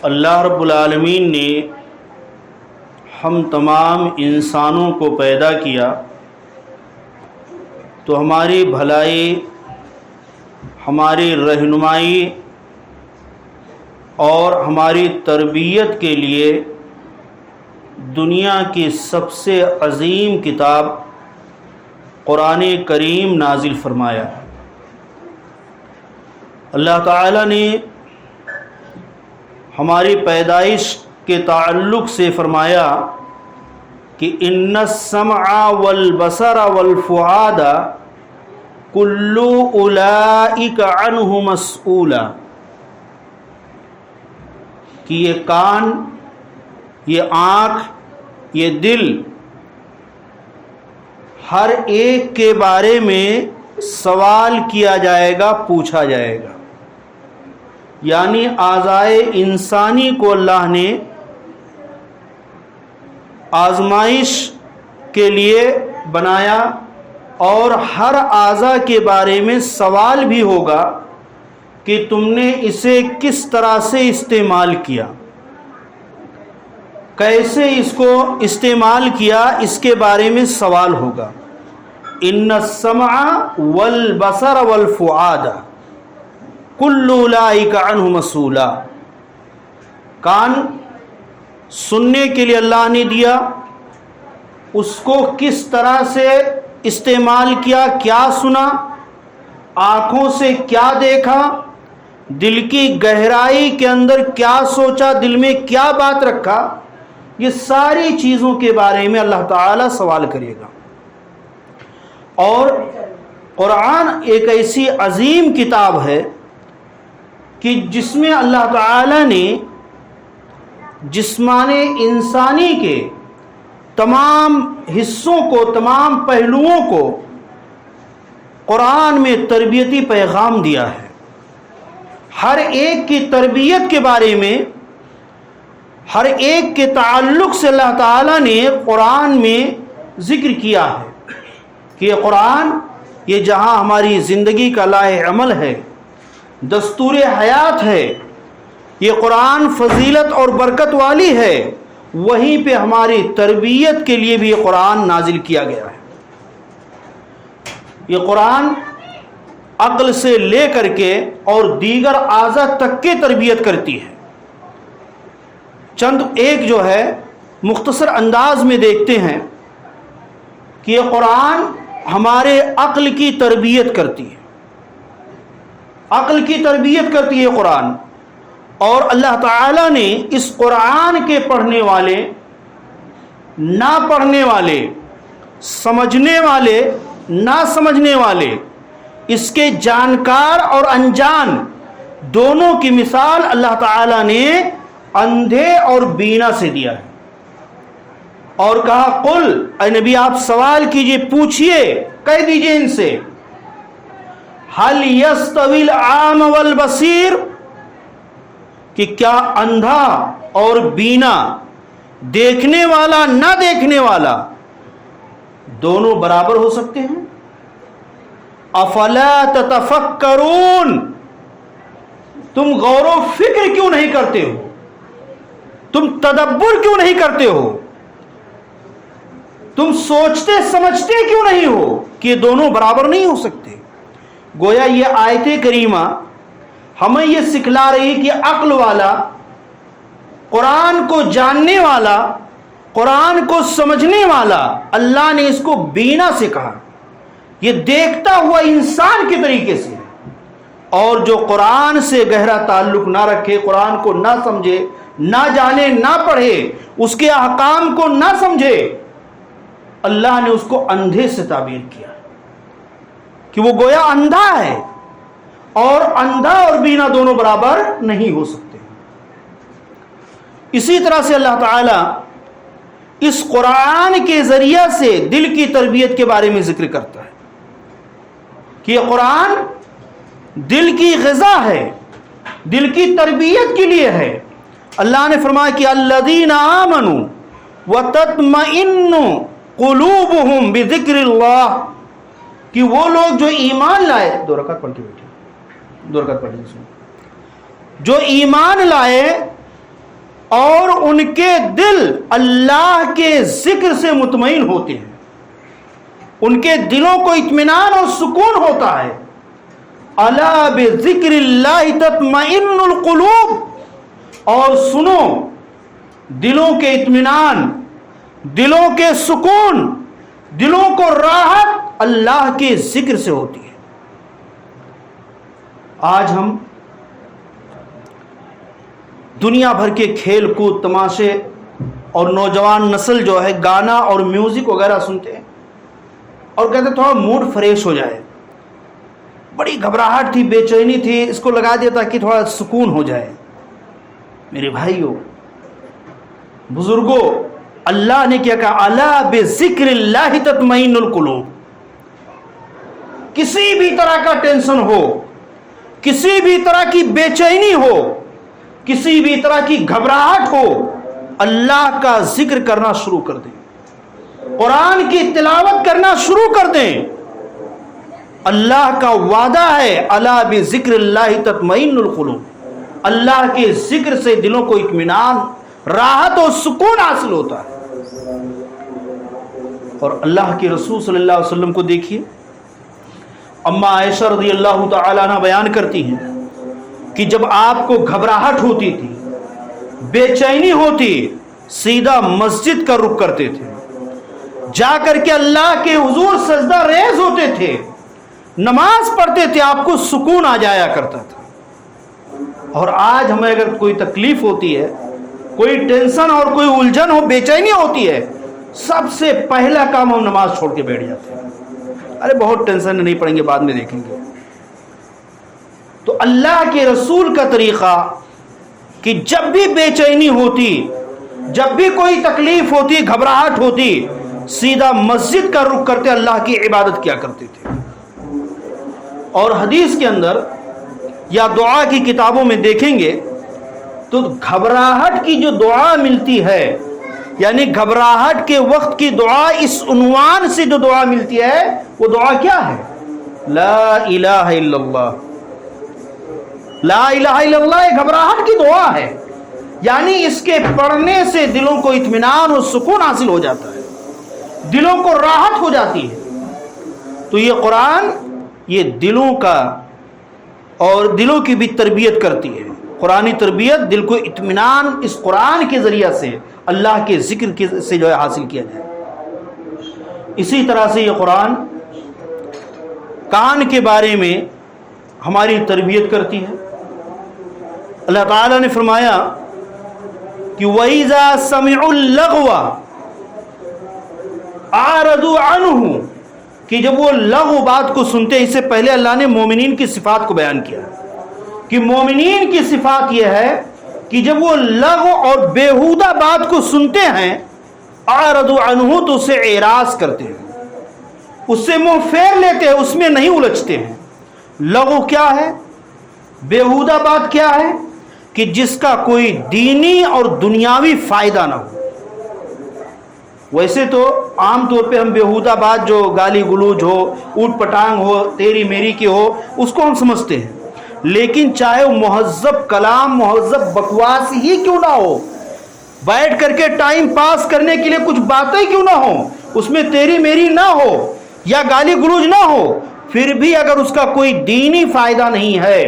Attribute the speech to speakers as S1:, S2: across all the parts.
S1: اللہ رب العالمین نے ہم تمام انسانوں کو پیدا کیا تو ہماری بھلائی، ہماری رہنمائی اور ہماری تربیت کے لیے دنیا کی سب سے عظیم کتاب قرآن کریم نازل فرمایا۔ اللہ تعالیٰ نے ہماری پیدائش کے تعلق سے فرمایا کہ ان السمع والبصر والفؤاد کل اولئک عنہ مسئولا، کہ یہ کان، یہ آنکھ، یہ دل ہر ایک کے بارے میں سوال کیا جائے گا، پوچھا جائے گا۔ یعنی اعضائے انسانی کو اللہ نے آزمائش کے لیے بنایا اور ہر اعضا کے بارے میں سوال بھی ہوگا کہ تم نے اسے کس طرح سے استعمال کیا، کیسے اس کو استعمال کیا، اس کے بارے میں سوال ہوگا۔ ان السمع والبصر والفؤاد کل اولئک عنہ مسئولا، کان سننے کے لیے اللہ نے دیا، اس کو کس طرح سے استعمال کیا، کیا سنا، آنکھوں سے کیا دیکھا، دل کی گہرائی کے اندر کیا سوچا، دل میں کیا بات رکھا، یہ ساری چیزوں کے بارے میں اللہ تعالیٰ سوال کرے گا۔ اور قرآن ایک ایسی عظیم کتاب ہے کہ جس میں اللہ تعالیٰ نے جسمان انسانی کے تمام حصوں کو، تمام پہلوؤں کو قرآن میں تربیتی پیغام دیا ہے۔ ہر ایک کی تربیت کے بارے میں، ہر ایک کے تعلق سے اللہ تعالیٰ نے قرآن میں ذکر کیا ہے کہ یہ قرآن، یہ جہاں ہماری زندگی کا لائحہ عمل ہے، دستور حیات ہے، یہ قرآن فضیلت اور برکت والی ہے، وہیں پہ ہماری تربیت کے لیے بھی یہ قرآن نازل کیا گیا ہے۔ یہ قرآن عقل سے لے کر کے اور دیگر اعضاء تک کی تربیت کرتی ہے۔ چند ایک جو ہے مختصر انداز میں دیکھتے ہیں کہ یہ قرآن ہمارے عقل کی تربیت کرتی ہے، عقل کی تربیت کرتی ہے قرآن۔ اور اللہ تعالیٰ نے اس قرآن کے پڑھنے والے، نہ پڑھنے والے، سمجھنے والے، نہ سمجھنے والے، اس کے جانکار اور انجان دونوں کی مثال اللہ تعالیٰ نے اندھے اور بینا سے دیا ہے۔ اور کہا قل، اے نبی آپ سوال کیجئے، پوچھئے، کہہ دیجئے ان سے، هل يستوي العام والبصیر، کہ کیا اندھا اور بینا، دیکھنے والا نہ دیکھنے والا، دونوں برابر ہو سکتے ہیں؟ افلا تتفکرون، تم غور و فکر کیوں نہیں کرتے ہو، تم تدبر کیوں نہیں کرتے ہو، تم سوچتے سمجھتے کیوں نہیں ہو کہ یہ دونوں برابر نہیں ہو سکتے؟ گویا یہ آیت کریمہ ہمیں یہ سکھلا رہی کہ عقل والا، قرآن کو جاننے والا، قرآن کو سمجھنے والا، اللہ نے اس کو بینا سے کہا، یہ دیکھتا ہوا انسان کے طریقے سے۔ اور جو قرآن سے گہرا تعلق نہ رکھے، قرآن کو نہ سمجھے، نہ جانے، نہ پڑھے، اس کے احکام کو نہ سمجھے، اللہ نے اس کو اندھے سے تعبیر کیا کہ وہ گویا اندھا ہے، اور اندھا اور بینا دونوں برابر نہیں ہو سکتے۔ اسی طرح سے اللہ تعالیٰ اس قرآن کے ذریعہ سے دل کی تربیت کے بارے میں ذکر کرتا ہے کہ یہ قرآن دل کی غذا ہے، دل کی تربیت کے لیے ہے۔ اللہ نے فرمایا کہ الذین آمنوا وتطمئن قلوبہم بذکر اللہ، کہ وہ لوگ جو ایمان لائے، 2 رکعت پڑھ کے بیٹھے، 2 رکعت پڑھ کے، جو ایمان لائے اور ان کے دل اللہ کے ذکر سے مطمئن ہوتے ہیں، ان کے دلوں کو اطمینان اور سکون ہوتا ہے۔ الا بذکر اللہ تطمئن القلوب، اور سنو، دلوں کے اطمینان، دلوں کے سکون، دلوں کو راحت اللہ کے ذکر سے ہوتی ہے۔ آج ہم دنیا بھر کے کھیل کود، تماشے، اور نوجوان نسل جو ہے گانا اور میوزک وغیرہ سنتے ہیں اور کہتے ہیں تھوڑا موڈ فریش ہو جائے، بڑی گھبراہٹ تھی، بے چینی تھی، اس کو لگا دیا تاکہ تھوڑا سکون ہو جائے۔ میرے بھائیوں، بزرگوں، اللہ نے کیا کہا؟ الا بذکر اللہ تطمئن القلوب۔ کسی بھی طرح کا ٹینشن ہو، کسی بھی طرح کی بے چینی ہو، کسی بھی طرح کی گھبراہٹ ہو، اللہ کا ذکر کرنا شروع کر دیں، قرآن کی تلاوت کرنا شروع کر دیں۔ اللہ کا وعدہ ہے الا بذکر اللہ تطمئن القلوب، اللہ کے ذکر سے دلوں کو اطمینان، راحت اور سکون حاصل ہوتا ہے۔ اور اللہ کے رسول صلی اللہ علیہ وسلم کو دیکھیے، اما عائشہ رضی اللہ تعالی عنہ بیان کرتی ہیں کہ جب آپ کو گھبراہٹ ہوتی تھی، بے چینی ہوتی، سیدھا مسجد کا رخ کرتے تھے، جا کر کے اللہ کے حضور سجدہ ریز ہوتے تھے، نماز پڑھتے تھے، آپ کو سکون آ جایا کرتا تھا۔ اور آج ہمیں اگر کوئی تکلیف ہوتی ہے، کوئی ٹینشن اور کوئی الجھن ہو، بے چینی ہوتی ہے، سب سے پہلا کام ہم نماز چھوڑ کے بیٹھ جاتے ہیں، ارے بہت ٹینشن نہیں پڑیں گے، بعد میں دیکھیں گے۔ تو اللہ کے رسول کا طریقہ کہ جب بھی بے چینی ہوتی، جب بھی کوئی تکلیف ہوتی، گھبراہٹ ہوتی، سیدھا مسجد کا رخ کرتے اللہ کی عبادت کیا کرتے تھے۔ اور حدیث کے اندر یا دعا کی کتابوں میں دیکھیں گے تو گھبراہٹ کی جو دعا ملتی ہے، یعنی گھبراہٹ کے وقت کی دعا، اس عنوان سے جو دعا ملتی ہے وہ دعا کیا ہے؟ لا الہ الا اللہ۔ لا الہ الا اللہ یہ گھبراہٹ کی دعا ہے، یعنی اس کے پڑھنے سے دلوں کو اطمینان اور سکون حاصل ہو جاتا ہے، دلوں کو راحت ہو جاتی ہے۔ تو یہ قرآن یہ دلوں کا اور دلوں کی بھی تربیت کرتی ہے، قرآنی تربیت، دل کو اطمینان اس قرآن کے ذریعہ سے، اللہ کے ذکر سے جو ہے حاصل کیا جائے۔ اسی طرح سے یہ قرآن کان کے بارے میں ہماری تربیت کرتی ہے۔ اللہ تعالیٰ نے فرمایا کہ وَإِذَا سَمِعُوا اللَّغْوَ أَعْرَضُوا عَنْهُ، کہ جب وہ لغو بات کو سنتے ہیں، اس سے پہلے اللہ نے مومنین کی صفات کو بیان کیا کہ مومنین کی صفات یہ ہے کہ جب وہ لغو اور بیہودہ بات کو سنتے ہیں، أَعْرَضُوا عَنْهُ، تو اسے اعراض کرتے ہیں، اس سے منہ پھیر لیتے ہیں، اس میں نہیں الجھتے ہیں۔ لغو کیا ہے؟ بیہودہ بات کیا ہے؟ کہ جس کا کوئی دینی اور دنیاوی فائدہ نہ ہو۔ ویسے تو عام طور پہ ہم بیہودہ بات جو گالی گلوچ ہو، اوٹ پٹانگ ہو، تیری میری کی ہو، اس کو ہم سمجھتے ہیں، لیکن چاہے وہ مہذب کلام، مہذب بکواس ہی کیوں نہ ہو، بیٹھ کر کے ٹائم پاس کرنے کے لیے کچھ باتیں کیوں نہ ہو، اس میں تیری میری نہ ہو یا گالی گلوچ نہ ہو، پھر بھی اگر اس کا کوئی دینی فائدہ نہیں ہے،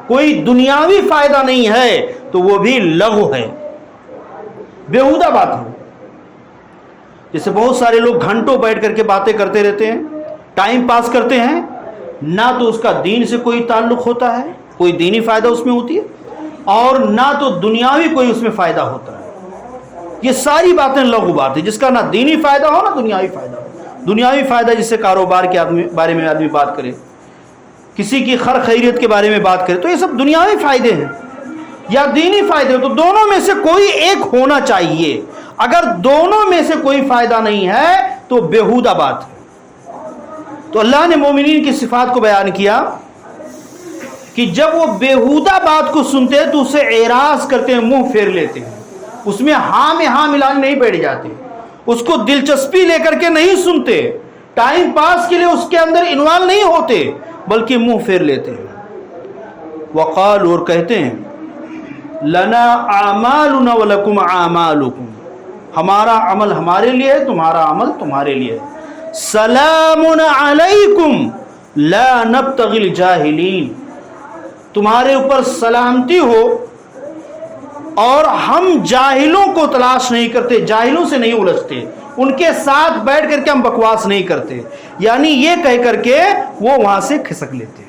S1: کوئی دنیاوی فائدہ نہیں ہے، تو وہ بھی لغو ہے، بیہودہ بات ہے۔ جیسے بہت سارے لوگ گھنٹوں بیٹھ کر کے باتیں کرتے رہتے ہیں، ٹائم پاس کرتے ہیں، نہ تو اس کا دین سے کوئی تعلق ہوتا ہے، کوئی دینی فائدہ اس میں ہوتی ہے، اور نہ تو دنیاوی کوئی اس میں فائدہ ہوتا ہے۔ یہ ساری باتیں لغو بات ہے، جس کا نہ دینی فائدہ ہو نہ دنیاوی فائدہ ہو۔ دنیاوی فائدہ جس سے کاروبار کے بارے میں آدمی بات کرے، کسی کی خیر خیریت کے بارے میں بات کرے، تو یہ سب دنیاوی فائدے ہیں یا دینی فائدے، تو دونوں میں سے کوئی ایک ہونا چاہیے۔ اگر دونوں میں سے کوئی فائدہ نہیں ہے تو بیہودہ بات ہے۔ تو اللہ نے مومنین کی صفات کو بیان کیا کہ جب وہ بیہودہ بات کو سنتے ہیں تو اسے اعراض کرتے ہیں، منہ پھیر لیتے ہیں، اس میں ہاں میں ہاں ملانے نہیں بیٹھ جاتے، اس کو دلچسپی لے کر کے نہیں سنتے، ٹائم پاس کے لیے اس کے اندر انوالو نہیں ہوتے، بلکہ منہ پھیر لیتے ہیں۔ وقال، اور کہتے ہیں لنا اعمالنا ولکم اعمالکم، ہمارا عمل ہمارے لیے ہے، تمہارا عمل تمہارے لیے ہے. سلام علیکم لا نبتغی الجاہلین، تمہارے اوپر سلامتی ہو اور ہم جاہلوں کو تلاش نہیں کرتے، جاہلوں سے نہیں الجھتے، ان کے ساتھ بیٹھ کر کے ہم بکواس نہیں کرتے. یعنی یہ کہہ کر کے وہ وہاں سے کھسک لیتے ہیں.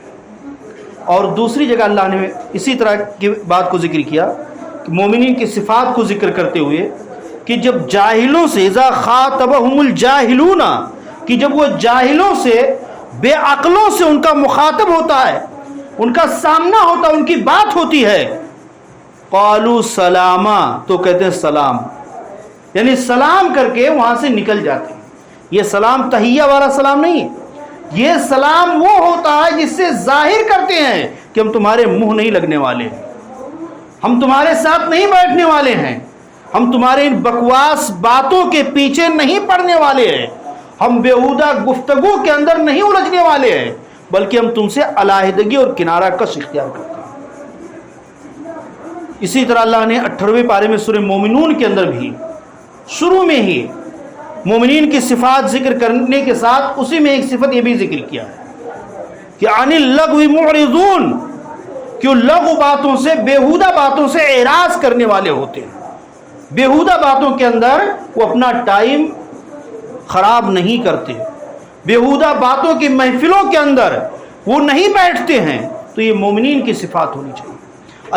S1: اور دوسری جگہ اللہ نے اسی طرح کی بات کو ذکر کیا کہ مومنین کی صفات کو ذکر کرتے ہوئے کہ جب جاہلوں سے اذا خاطبہم الجاہلون، کہ جب وہ جاہلوں سے، بے عقلوں سے ان کا مخاطب ہوتا ہے، ان کا سامنا ہوتا ہے، ان کی بات ہوتی ہے، قالوا سلاما، تو کہتے ہیں سلام، یعنی سلام کر کے وہاں سے نکل جاتے ہیں. یہ سلام تحیہ والا سلام نہیں ہے، یہ سلام وہ ہوتا ہے جس سے ظاہر کرتے ہیں کہ ہم تمہارے منہ نہیں لگنے والے ہیں، ہم تمہارے ساتھ نہیں بیٹھنے والے ہیں، ہم تمہارے ان بکواس باتوں کے پیچھے نہیں پڑنے والے ہیں، ہم بیہودہ گفتگو کے اندر نہیں الجھنے والے ہیں، بلکہ ہم تم سے علیحدگی اور کنارہ کش اختیار کرتے ہیں. اسی طرح اللہ نے 18ویں پارے میں سورہ مومنون کے اندر بھی شروع میں ہی مومنین کی صفات ذکر کرنے کے ساتھ اسی میں ایک صفت یہ بھی ذکر کیا ہے کہ عن اللغو معرضون، کہ لغو باتوں سے، بیہودہ باتوں سے اعراض کرنے والے ہوتے ہیں. بیہودہ باتوں کے اندر وہ اپنا ٹائم خراب نہیں کرتے، بیہودہ باتوں کی محفلوں کے اندر وہ نہیں بیٹھتے ہیں. تو یہ مومنین کی صفات ہونی چاہیے.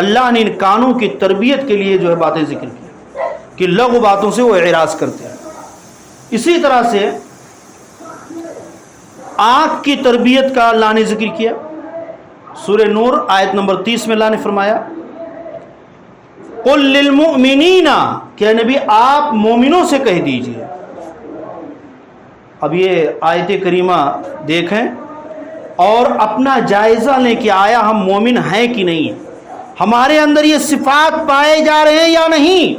S1: اللہ نے ان کانوں کی تربیت کے لیے جو ہے باتیں ذکر کی کہ لغو باتوں سے وہ اعراض کرتے ہیں. اسی طرح سے آنکھ کی تربیت کا اللہ نے ذکر کیا. سورہ نور آیت نمبر 30 میں اللہ نے فرمایا قل للمؤمنین، کہ نبی آپ مومنوں سے کہہ دیجئے. اب یہ آیت کریمہ دیکھیں اور اپنا جائزہ لیں کہ آیا ہم مومن ہیں کہ نہیں، ہمارے اندر یہ صفات پائے جا رہے ہیں یا نہیں.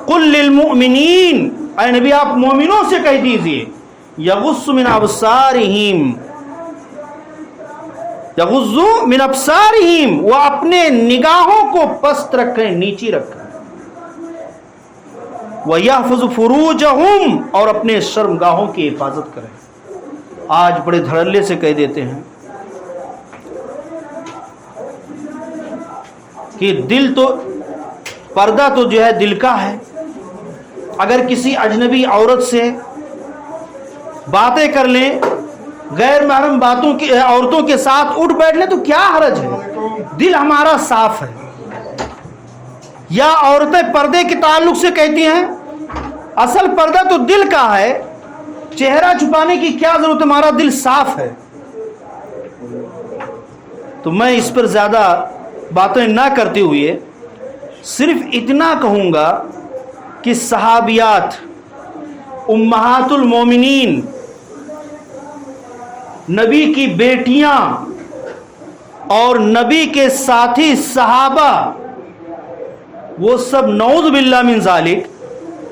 S1: قل للمؤمنین، اے نبی آپ مومنوں سے کہہ دیجئے یغض من ابصارہم، یغض من ابصارہم، وہ اپنے نگاہوں کو پست رکھیں، نیچی رکھیں، وَيَحْفَظُ فُرُوجَهُمْ، اور اپنے شرمگاہوں کی حفاظت کریں. آج بڑے دھڑلے سے کہہ دیتے ہیں کہ دل تو، پردہ تو جو ہے دل کا ہے، اگر کسی اجنبی عورت سے باتیں کر لیں، غیر محرم باتوں کی عورتوں کے ساتھ اٹھ بیٹھ لیں تو کیا حرج ہے، دل ہمارا صاف ہے. یا عورتیں پردے کے تعلق سے کہتی ہیں اصل پردہ تو دل کا ہے، چہرہ چھپانے کی کیا ضرورت ہے، ہمارا دل صاف ہے. تو میں اس پر زیادہ باتیں نہ کرتے ہوئے صرف اتنا کہوں گا کہ صحابیات، امہات المومنین، نبی کی بیٹیاں اور نبی کے ساتھی صحابہ، وہ سب نعوذ باللہ من ذالک،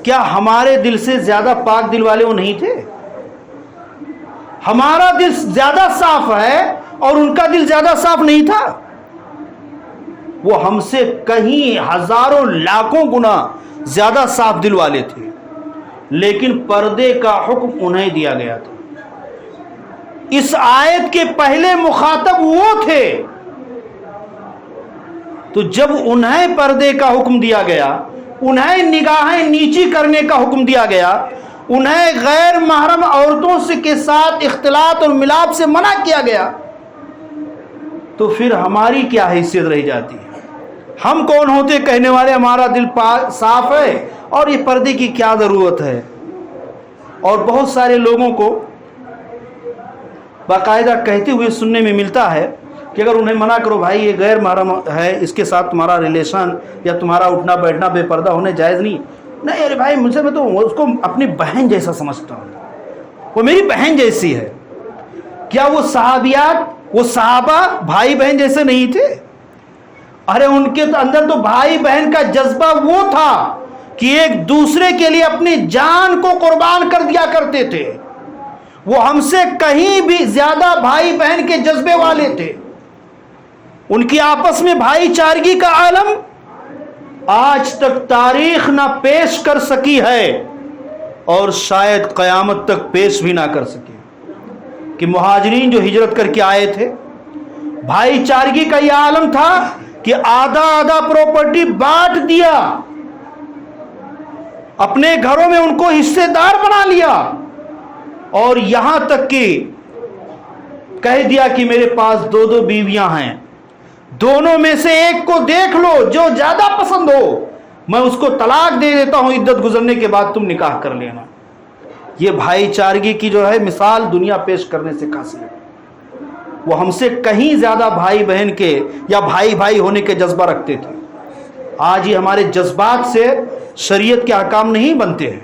S1: کیا ہمارے دل سے زیادہ پاک دل والے وہ نہیں تھے؟ ہمارا دل زیادہ صاف ہے اور ان کا دل زیادہ صاف نہیں تھا. وہ ہم سے کہیں ہزاروں لاکھوں گنا زیادہ صاف دل والے تھے، لیکن پردے کا حکم انہیں دیا گیا تھا. اس آیت کے پہلے مخاطب وہ تھے، تو جب انہیں پردے کا حکم دیا گیا، انہیں نگاہیں نیچی کرنے کا حکم دیا گیا، انہیں غیر محرم عورتوں سے کے ساتھ اختلاط اور ملاپ سے منع کیا گیا، تو پھر ہماری کیا حیثیت رہ جاتی ہے؟ ہم کون ہوتے کہنے والے ہمارا دل صاف ہے اور یہ پردے کی کیا ضرورت ہے؟ اور بہت سارے لوگوں کو باقاعدہ کہتے ہوئے سننے میں ملتا ہے کہ اگر انہیں منع کرو بھائی یہ غیر محرم ہے، اس کے ساتھ تمہارا ریلیشن یا تمہارا اٹھنا بیٹھنا بے پردہ ہونے جائز نہیں. نہیں ارے بھائی مجھ سے، میں تو اس کو اپنی بہن جیسا سمجھتا ہوں، وہ میری بہن جیسی ہے. کیا وہ صحابیات، وہ صحابہ بھائی بہن جیسے نہیں تھے؟ ارے ان کے اندر تو بھائی بہن کا جذبہ وہ تھا کہ ایک دوسرے کے لیے اپنی جان کو قربان کر دیا کرتے تھے. وہ ہم سے کہیں بھی زیادہ بھائی بہن کے جذبے والے تھے. ان کی آپس میں بھائی چارگی کا عالم آج تک تاریخ نہ پیش کر سکی ہے اور شاید قیامت تک پیش بھی نہ کر سکے، کہ مہاجرین جو ہجرت کر کے آئے تھے، بھائی چارگی کا یہ عالم تھا کہ آدھا آدھا پراپرٹی بانٹ دیا، اپنے گھروں میں ان کو حصے دار بنا لیا، اور یہاں تک کہ کہہ دیا کہ میرے پاس 2 بیویاں ہیں، دونوں میں سے ایک کو دیکھ لو، جو زیادہ پسند ہو میں اس کو طلاق دے دیتا ہوں، عدت گزرنے کے بعد تم نکاح کر لینا۔ یہ بھائی چارگی کی جو ہے مثال دنیا پیش کرنے سے قاصر ہے۔ وہ ہم سے کہیں زیادہ بھائی بہن کے یا بھائی بھائی ہونے کے جذبہ رکھتے تھے۔ آج یہ ہمارے جذبات سے شریعت کے احکام نہیں بنتے ہیں۔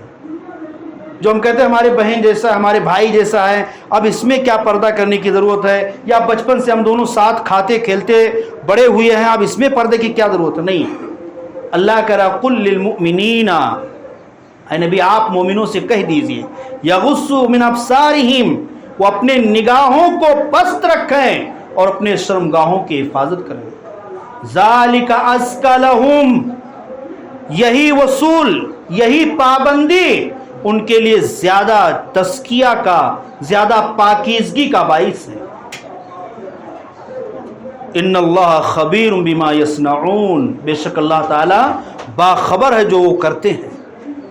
S1: جو ہم کہتے ہیں ہمارے بہن جیسا ہے، ہمارے بھائی جیسا ہے، اب اس میں کیا پردہ کرنے کی ضرورت ہے، یا بچپن سے ہم دونوں ساتھ کھاتے کھیلتے بڑے ہوئے ہیں، اب اس میں پردے کی کیا ضرورت ہے؟ نہیں۔ اللہ کہہ رہا قل للمؤمنین، اے نبی آپ مومنوں سے کہہ دیجئے، یغضوا من ابصارہم، وہ اپنے نگاہوں کو پست رکھیں اور اپنے شرمگاہوں کی حفاظت کریں، ذالک ازکی لہم، یہی وصول، یہی پابندی ان کے لیے زیادہ تزکیہ کا، زیادہ پاکیزگی کا باعث ہے۔ ان اللہ خبیر بما یصنعون، بے شک اللہ تعالیٰ باخبر ہے جو وہ کرتے ہیں،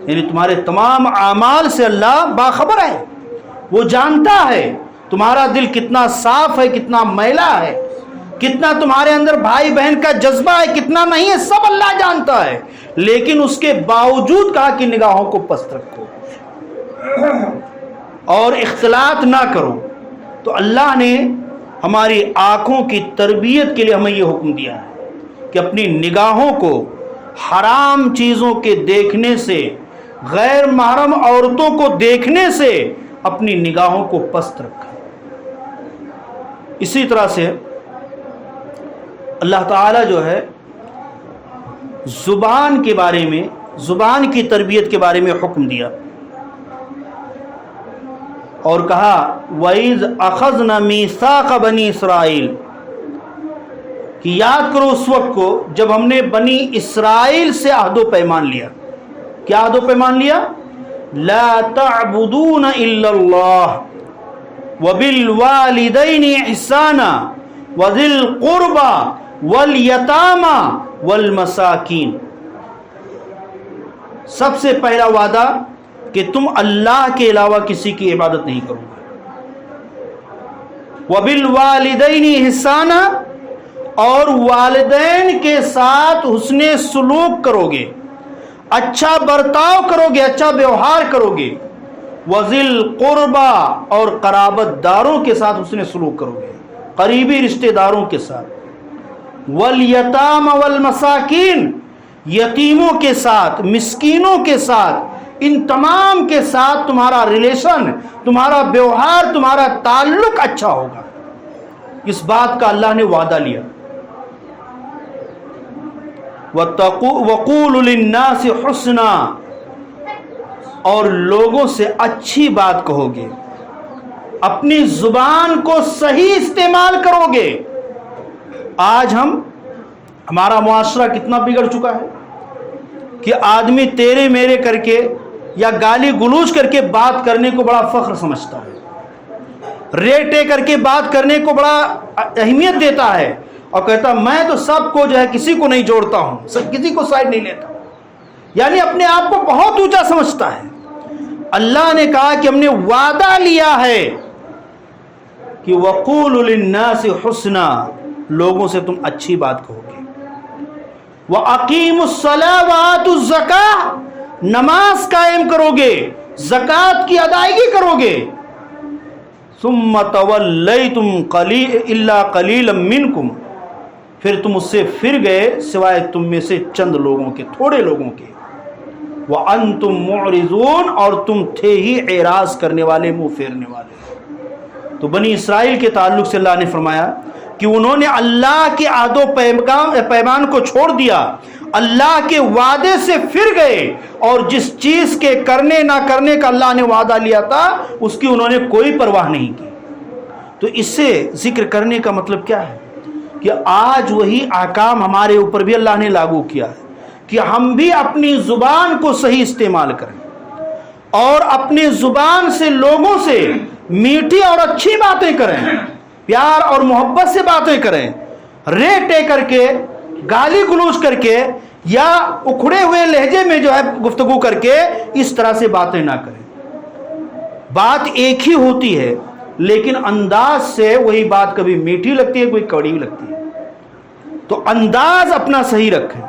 S1: یعنی تمہارے تمام اعمال سے اللہ باخبر ہے، وہ جانتا ہے تمہارا دل کتنا صاف ہے، کتنا میلا ہے، کتنا تمہارے اندر بھائی بہن کا جذبہ ہے، کتنا نہیں ہے، سب اللہ جانتا ہے، لیکن اس کے باوجود کہا کہ نگاہوں کو پست رکھو اور اختلاط نہ کرو۔ تو اللہ نے ہماری آنکھوں کی تربیت کے لیے ہمیں یہ حکم دیا ہے کہ اپنی نگاہوں کو حرام چیزوں کے دیکھنے سے، غیر محرم عورتوں کو دیکھنے سے اپنی نگاہوں کو پست رکھیں۔ اسی طرح سے اللہ تعالیٰ جو ہے زبان کے بارے میں، زبان کی تربیت کے بارے میں حکم دیا اور کہا وَإِذْ أَخَذْنَا مِيثَاقَ بَنِي إِسْرَائِيلَ، کہ یاد کرو اس وقت کو جب ہم نے بنی اسرائیل سے عہد و پیمان لیا۔ کیا عہد و پیمان لیا؟ لَا تَعْبُدُونَ إِلَّا اللَّهَ وَبِالْوَالِدَيْنِ إِحْسَانًا وَذِي الْقُرْبَى وَالْيَتَامَى وَالْمَسَاكِينِ۔ سب سے پہلا وعدہ کہ تم اللہ کے علاوہ کسی کی عبادت نہیں کرو گے، وَبِالْوَالِدَيْنِ إِحْسَانًا، اور والدین کے ساتھ حسن سلوک کرو گے، اچھا برتاؤ کرو گے، اچھا ویوہار کرو گے، وَذِي الْقُرْبَى، اور قرابت داروں کے ساتھ حسن سلوک کرو گے، قریبی رشتہ داروں کے ساتھ، وَالْيَتَامَى وَالْمَسَاكِينَ، یتیموں کے ساتھ، مسکینوں کے ساتھ، ان تمام کے ساتھ تمہارا ریلیشن، تمہارا ویوہار، تمہارا تعلق اچھا ہوگا۔ اس بات کا اللہ نے وعدہ لیا۔ وَقُولُوا لِلنَّاسِ حُسْنًا، اور لوگوں سے اچھی بات کہو گے، اپنی زبان کو صحیح استعمال کرو گے۔ آج ہمارا معاشرہ کتنا بگڑ چکا ہے کہ آدمی تیرے میرے کر کے یا گالی گلوچ کر کے بات کرنے کو بڑا فخر سمجھتا ہے، ریٹے کر کے بات کرنے کو بڑا اہمیت دیتا ہے، اور کہتا میں تو سب کو جو ہے کسی کو نہیں جوڑتا ہوں، کسی کو سائڈ نہیں لیتا، یعنی اپنے آپ کو بہت اونچا سمجھتا ہے۔ اللہ نے کہا کہ ہم نے وعدہ لیا ہے کہ وَقُولُوا لِلنَّاسِ حُسْنًا، لوگوں سے تم اچھی بات کہو گے، وَأَقِيمُوا الصَّلَاةَ وَآتُوا الزَّكَاةَ، نماز قائم کرو گے، زکوٰۃ کی ادائیگی کرو گے، ثُمَّ تَوَلَّيْتُمْ إِلَّا قَلِيلًا مِّنْكُمْ، پھر تم اس سے پھر گئے سوائے تم میں سے چند لوگوں کے، تھوڑے لوگوں کے، وَأَنْتُمْ مُعْرِضُونَ، اور تم تھے ہی اعراض کرنے والے، منہ پھیرنے والے۔ تو بنی اسرائیل کے تعلق سے اللہ نے فرمایا کہ انہوں نے اللہ کے عہد و پیمان کو چھوڑ دیا، اللہ کے وعدے سے پھر گئے، اور جس چیز کے کرنے نہ کرنے کا اللہ نے وعدہ لیا تھا اس کی انہوں نے کوئی پرواہ نہیں کی۔ تو اس سے ذکر کرنے کا مطلب کیا ہے کہ آج وہی احکام ہمارے اوپر بھی اللہ نے لاگو کیا ہے کہ ہم بھی اپنی زبان کو صحیح استعمال کریں اور اپنی زبان سے لوگوں سے میٹھی اور اچھی باتیں کریں، پیار اور محبت سے باتیں کریں، رے ٹے کر کے، گالی گلوچ کر کے یا اکھڑے ہوئے لہجے میں جو ہے گفتگو کر کے اس طرح سے باتیں نہ کریں۔ بات ایک ہی ہوتی ہے لیکن انداز سے وہی بات کبھی میٹھی لگتی ہے، کوئی کڑوی لگتی ہے۔ تو انداز اپنا صحیح رکھیں،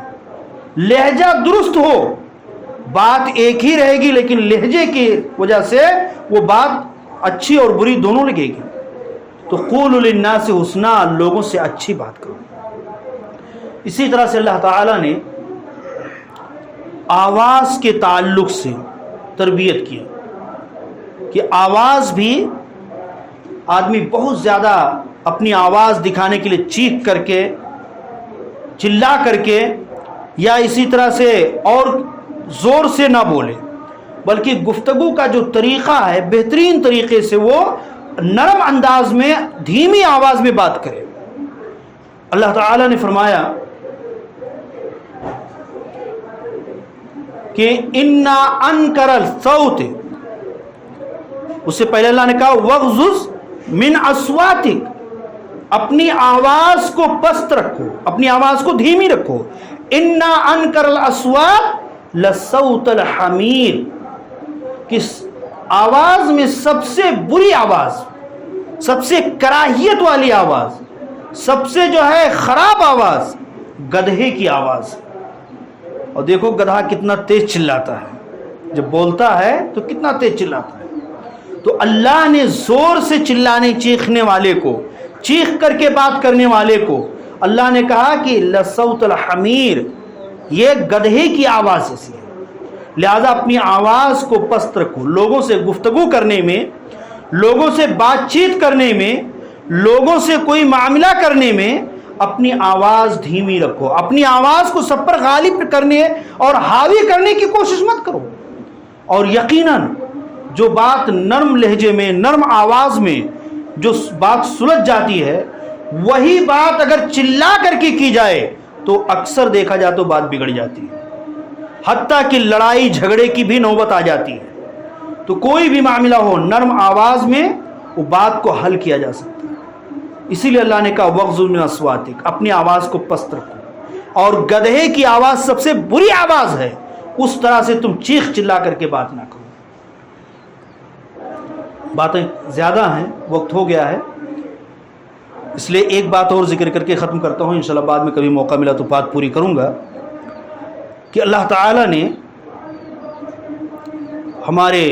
S1: لہجہ درست ہو، بات ایک ہی رہے گی لیکن لہجے کی وجہ سے وہ بات اچھی اور بری دونوں لگے گی۔ تو قولوا للناس حسنا، لوگوں سے اچھی بات کرو۔ اسی طرح سے اللہ تعالیٰ نے آواز کے تعلق سے تربیت کی کہ آواز بھی آدمی بہت زیادہ اپنی آواز دکھانے کے لیے چیخ کر کے، چلا کر کے یا اسی طرح سے اور زور سے نہ بولے، بلکہ گفتگو کا جو طریقہ ہے بہترین طریقے سے وہ نرم انداز میں دھیمی آواز میں بات کرے۔ اللہ تعالیٰ نے فرمایا کہ انا انکر الصوت، اس سے پہلے اللہ نے کہا وغضض من اصواتک، اپنی آواز کو پست رکھو، اپنی آواز کو دھیمی رکھو۔ انا انکر الاصوات لصوت الحمیر، کس آواز میں سب سے بری آواز، سب سے کراہیت والی آواز، سب سے جو ہے خراب آواز گدھے کی آواز۔ اور دیکھو گدھا کتنا تیز چلاتا ہے، جب بولتا ہے تو کتنا تیز چلاتا ہے۔ تو اللہ نے زور سے چلانے چیخنے والے کو، چیخ کر کے بات کرنے والے کو اللہ نے کہا کہ لصوت الحمیر، یہ گدھے کی آواز جیسی ہے۔ لہذا اپنی آواز کو پست رکھو، لوگوں سے گفتگو کرنے میں، لوگوں سے بات چیت کرنے میں، لوگوں سے کوئی معاملہ کرنے میں اپنی آواز دھیمی رکھو، اپنی آواز کو سب پر غالب کرنے اور حاوی کرنے کی کوشش مت کرو۔ اور یقیناً جو بات نرم لہجے میں، نرم آواز میں جو بات سلجھ جاتی ہے، وہی بات اگر چلا کر کے کی جائے تو اکثر دیکھا جائے تو بات بگڑ جاتی ہے، حتیٰ کہ لڑائی جھگڑے کی بھی نوبت آ جاتی ہے۔ تو کوئی بھی معاملہ ہو نرم آواز میں وہ بات کو حل کیا جا سکتا ہے۔ اسی لیے اللہ نے کہا وغضض من اصواتک، اپنی آواز کو پست رکھو، اور گدھے کی آواز سب سے بری آواز ہے، اس طرح سے تم چیخ چلا کر کے بات نہ کرو۔ باتیں زیادہ ہیں، وقت ہو گیا ہے، اس لیے ایک بات اور ذکر کر کے ختم کرتا ہوں، انشاءاللہ بعد میں کبھی موقع ملا تو بات پوری کروں گا، کہ اللہ تعالیٰ نے ہمارے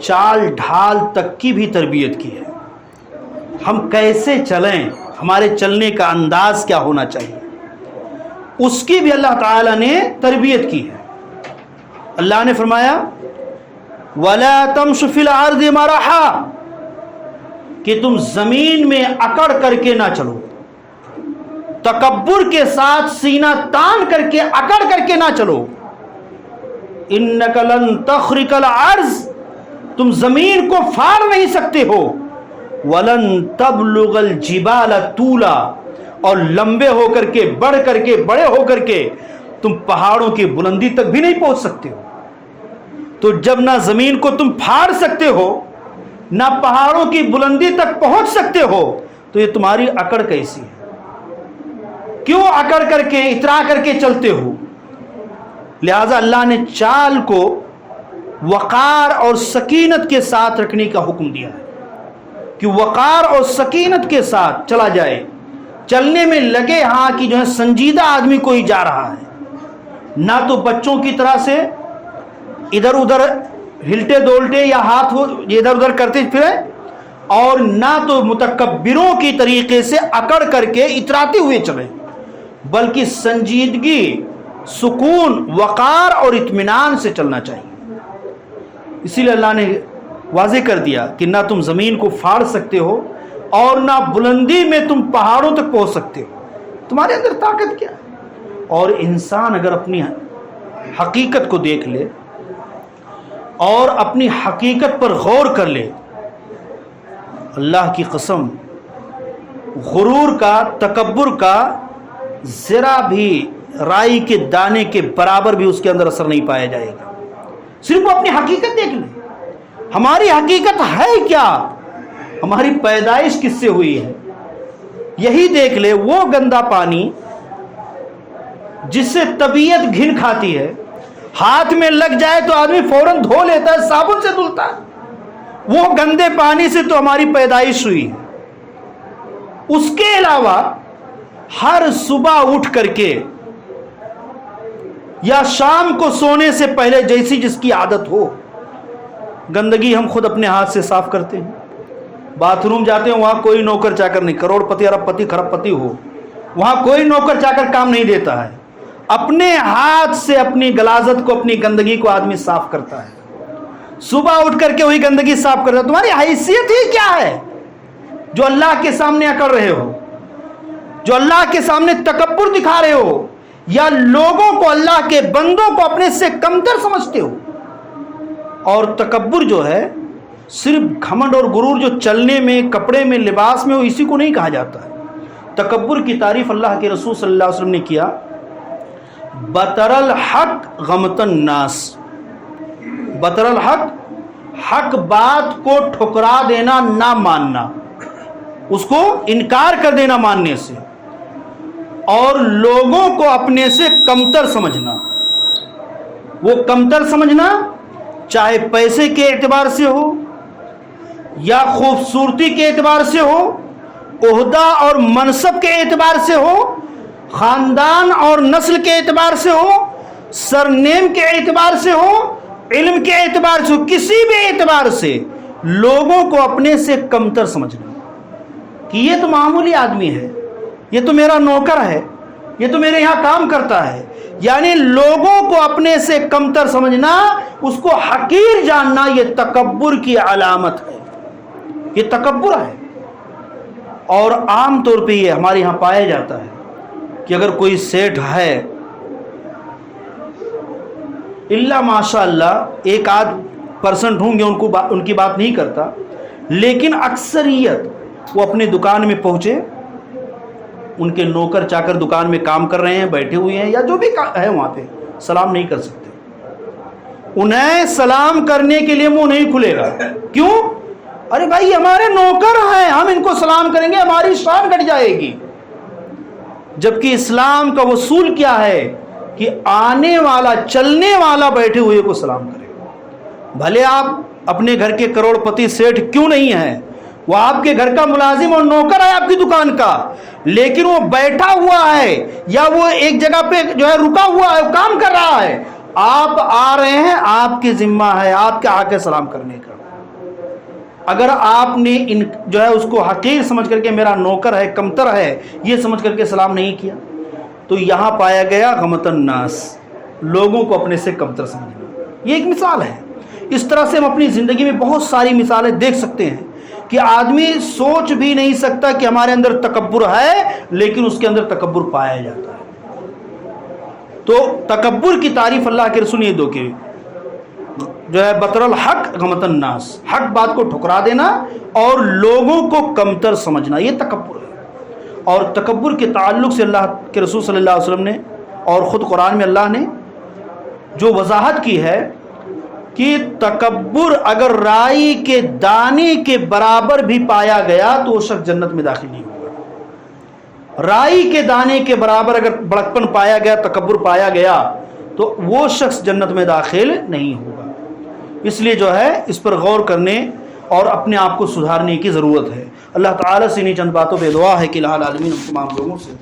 S1: چال ڈھال تک کی بھی تربیت کی ہے۔ ہم کیسے چلیں، ہمارے چلنے کا انداز کیا ہونا چاہیے، اس کی بھی اللہ تعالیٰ نے تربیت کی ہے۔ اللہ نے فرمایا وَلَا تَمْشُ فِي الْأَرْضِ مَرَحًا، کہ تم زمین میں اکڑ کر کے نہ چلو، تکبر کے ساتھ سینہ تان کر کے اکڑ کر کے نہ چلو۔ إِنَّكَ لَن تَخْرِقَ الْأَرْضَ، تم زمین کو پھاڑ نہیں سکتے ہو۔ وَلَن تَبْلُغَ الْجِبَالَ طُولًا، اور لمبے ہو کر کے، بڑھ کر کے، بڑے ہو کر کے تم پہاڑوں کی بلندی تک بھی نہیں پہنچ سکتے ہو۔ تو جب نہ زمین کو تم پھاڑ سکتے ہو، نہ پہاڑوں کی بلندی تک پہنچ سکتے ہو، تو یہ تمہاری اکڑ کیسی ہے؟ کیوں اکڑ کر کے، اترا کر کے چلتے ہو؟ لہذا اللہ نے چال کو وقار اور سکینت کے ساتھ رکھنے کا حکم دیا ہے کہ وقار اور سکینت کے ساتھ چلا جائے، چلنے میں لگے ہاں کہ جو ہے سنجیدہ آدمی کوئی جا رہا ہے، نہ تو بچوں کی طرح سے ادھر ادھر ہلٹے دولٹے یا ہاتھ ادھر ادھر کرتے پھرے، اور نہ تو متکبروں کی طریقے سے اکڑ کر کے اتراتے ہوئے چلیں، بلکہ سنجیدگی، سکون، وقار اور اطمینان سے چلنا چاہیے۔ اسی لیے اللہ نے واضح کر دیا کہ نہ تم زمین کو پھاڑ سکتے ہو اور نہ بلندی میں تم پہاڑوں تک پہنچ سکتے ہو، تمہارے اندر طاقت کیا ہے؟ اور انسان اگر اپنی حقیقت کو دیکھ لے اور اپنی حقیقت پر غور کر لے، اللہ کی قسم غرور کا، تکبر کا ذرا بھی رائی کے دانے کے برابر بھی اس کے اندر اثر نہیں پایا جائے گا۔ صرف وہ اپنی حقیقت دیکھ لیں، ہماری حقیقت ہے کیا، ہماری پیدائش کس سے ہوئی ہے، یہی دیکھ لے۔ وہ گندا پانی جس سے طبیعت گھن کھاتی ہے، ہاتھ میں لگ جائے تو آدمی فوراً دھو لیتا ہے، صابن سے دھلتا ہے، وہ گندے پانی سے تو ہماری پیدائش ہوئی ہے۔ اس کے علاوہ ہر صبح اٹھ کر کے یا شام کو سونے سے پہلے جیسی جس کی عادت ہو، گندگی ہم خود اپنے ہاتھ سے صاف کرتے ہیں۔ باتھ روم جاتے ہیں، وہاں کوئی نوکر چاکر نہیں، کروڑ پتی ارب پتی کھرب پتی ہو، وہاں کوئی نوکر چاکر کام نہیں دیتا ہے، اپنے ہاتھ سے اپنی غلاظت کو، اپنی گندگی کو آدمی صاف کرتا ہے۔ صبح اٹھ کر کے وہی گندگی صاف کرتا ہے۔ تمہاری حیثیت ہی کیا ہے جو اللہ کے سامنے اکڑ رہے ہو، جو اللہ کے سامنے تکبر دکھا رہے ہو، یا لوگوں کو، اللہ کے بندوں کو اپنے سے کمتر سمجھتے ہو؟ اور تکبر جو ہے صرف گھمنڈ اور غرور جو چلنے میں، کپڑے میں، لباس میں ہو، اسی کو نہیں کہا جاتا ہے۔ تکبر کی تعریف اللہ کے رسول صلی اللہ علیہ وسلم نے کیا، بطر الحق غمط الناس۔ بطر الحق، حق بات کو ٹھکرا دینا، نہ ماننا، اس کو انکار کر دینا ماننے سے، اور لوگوں کو اپنے سے کمتر سمجھنا۔ وہ کمتر سمجھنا چاہے پیسے کے اعتبار سے ہو، یا خوبصورتی کے اعتبار سے ہو، عہدہ اور منصب کے اعتبار سے ہو، خاندان اور نسل کے اعتبار سے ہو، سرنیم کے اعتبار سے ہو، علم کے اعتبار سے ہو، کسی بھی اعتبار سے لوگوں کو اپنے سے کمتر سمجھنا کہ یہ تو معمولی آدمی ہے، یہ تو میرا نوکر ہے، یہ تو میرے یہاں کام کرتا ہے، یعنی لوگوں کو اپنے سے کمتر سمجھنا، اس کو حقیر جاننا، یہ تکبر کی علامت ہے، یہ تکبر ہے۔ اور عام طور پہ یہ ہمارے یہاں پایا جاتا ہے کہ اگر کوئی سیٹھ ہے، الا ماشاء اللہ ایک آدھ پرسنٹ ہوں گے ان کی بات نہیں کرتا، لیکن اکثریت وہ اپنے دکان میں پہنچے، ان کے نوکر چاکر دکان میں کام کر رہے ہیں، بیٹھے ہوئے ہیں، یا جو بھی ہے وہاں پہ، سلام نہیں کر سکتے۔ انہیں سلام کرنے کے لیے منہ نہیں کھلے گا، کیوں؟ ارے بھائی ہمارے نوکر ہیں، ہم ان کو سلام کریں گے ہماری شان گھٹ جائے گی۔ جبکہ اسلام کا اصول کیا ہے کہ آنے والا، چلنے والا بیٹھے ہوئے کو سلام کرے، بھلے آپ اپنے گھر کے کروڑ پتی سیٹھ کیوں نہیں ہیں، وہ آپ کے گھر کا ملازم اور نوکر ہے آپ کی دکان کا، لیکن وہ بیٹھا ہوا ہے یا وہ ایک جگہ پہ جو ہے رکا ہوا ہے، کام کر رہا ہے، آپ آ رہے ہیں، آپ کی ذمہ ہے آپ کے آ کے سلام کرنے کا۔ اگر آپ نے جو ہے اس کو حقیر سمجھ کر کے میرا نوکر ہے، کمتر ہے، یہ سمجھ کر کے سلام نہیں کیا، تو یہاں پایا گیا غمط الناس، لوگوں کو اپنے سے کمتر سمجھنا۔ یہ ایک مثال ہے۔ اس طرح سے ہم اپنی زندگی میں بہت ساری مثالیں دیکھ سکتے ہیں کہ آدمی سوچ بھی نہیں سکتا کہ ہمارے اندر تکبر ہے، لیکن اس کے اندر تکبر پایا جاتا ہے۔ تو تکبر کی تعریف اللہ کے رسول نے دو کی جو ہے بطر الحق غمط الناس، حق بات کو ٹھکرا دینا اور لوگوں کو کمتر سمجھنا، یہ تکبر ہے۔ اور تکبر کے تعلق سے اللہ کے رسول صلی اللہ علیہ وسلم نے اور خود قرآن میں اللہ نے جو وضاحت کی ہے کہ تکبر اگر رائی کے دانے کے برابر بھی پایا گیا تو وہ شخص جنت میں داخل نہیں ہوگا۔ رائی کے دانے کے برابر اگر بڑکپن پایا گیا، تکبر پایا گیا، تو وہ شخص جنت میں داخل نہیں ہوگا۔ اس لیے جو ہے اس پر غور کرنے اور اپنے آپ کو سدھارنے کی ضرورت ہے۔ اللہ تعالیٰ سے انہیں چند باتوں پہ دعا ہے کہ الہ العالمین ہم تمام لوگوں سے